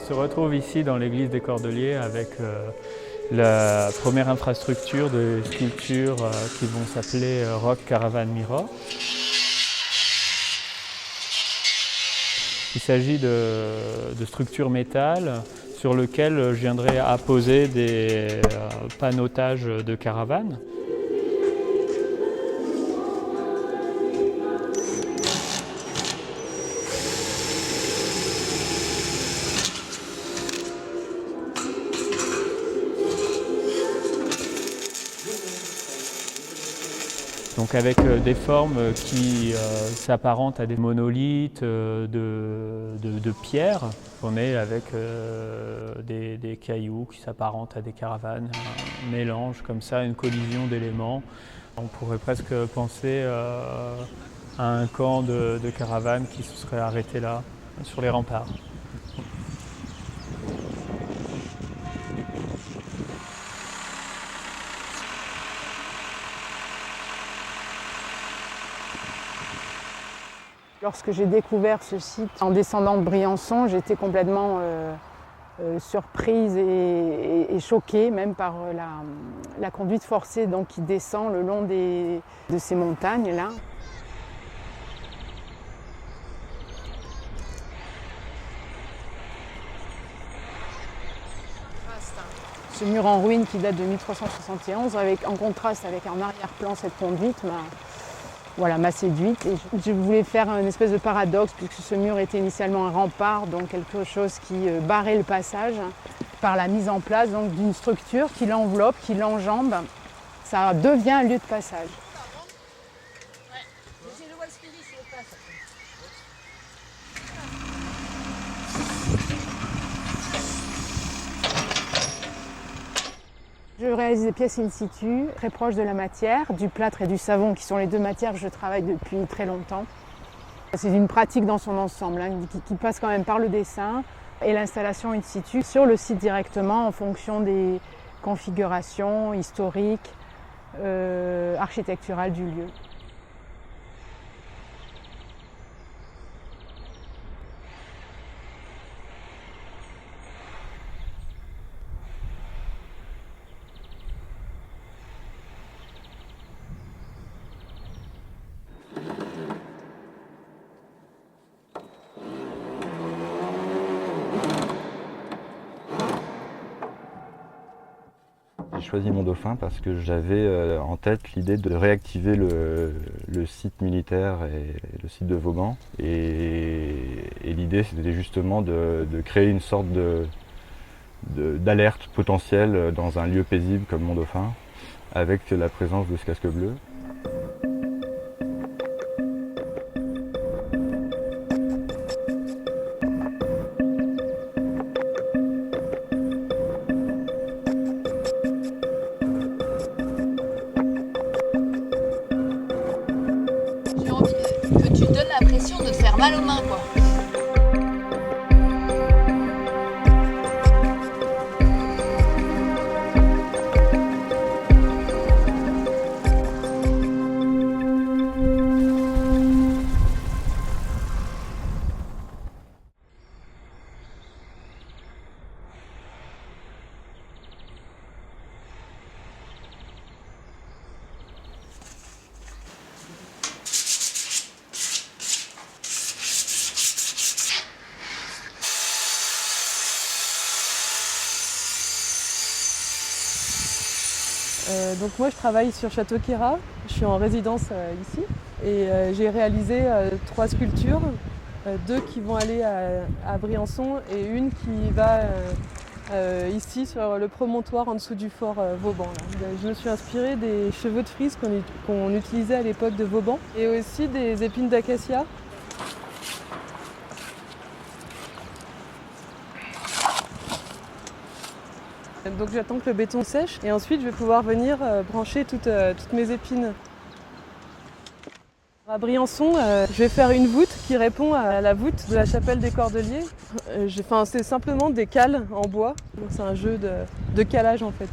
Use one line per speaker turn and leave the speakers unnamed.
se retrouve ici dans l'église des Cordeliers avec la première infrastructure de sculptures qui vont s'appeler Rock Caravan Mirror. Il s'agit de structures métal sur lesquelles je viendrai apposer des panotages de caravanes. Donc avec des formes qui s'apparentent à des monolithes de pierre. On est avec des cailloux qui s'apparentent à des caravanes, un mélange comme ça, une collision d'éléments. On pourrait presque penser à un camp de caravanes qui se serait arrêté là, sur les remparts.
Lorsque j'ai découvert ce site en descendant de Briançon, j'étais complètement surprise et choquée même par la conduite forcée donc, qui descend le long de ces montagnes-là. Ce mur en ruine qui date de 1371, en contraste avec en arrière-plan cette conduite, m'a séduite et je voulais faire une espèce de paradoxe puisque ce mur était initialement un rempart, donc quelque chose qui barrait le passage, par la mise en place d'une structure qui l'enveloppe, qui l'enjambe, ça devient un lieu de passage. Je réalise des pièces in situ, très proches de la matière, du plâtre et du savon, qui sont les deux matières que je travaille depuis très longtemps. C'est une pratique dans son ensemble, qui passe quand même par le dessin et l'installation in situ sur le site directement en fonction des configurations historiques, architecturales du lieu.
J'ai choisi Mont Dauphin parce que j'avais en tête l'idée de réactiver le site militaire et le site de Vauban. Et l'idée c'était justement de créer une sorte d'alerte potentielle dans un lieu paisible comme Mont Dauphin avec la présence de ce casque bleu.
Que tu donnes l'impression de te faire mal aux mains, quoi.
Donc moi je travaille sur Château Queyras, je suis en résidence ici et j'ai réalisé 3 sculptures, 2 qui vont aller à Briançon et une qui va ici sur le promontoire en dessous du fort Vauban. Là. Je me suis inspirée des cheveux de frise qu'on utilisait à l'époque de Vauban et aussi des épines d'acacia. Donc j'attends que le béton sèche et ensuite je vais pouvoir venir brancher toutes mes épines. À Briançon, je vais faire une voûte qui répond à la voûte de la chapelle des Cordeliers. C'est simplement des cales en bois, c'est un jeu de calage en fait.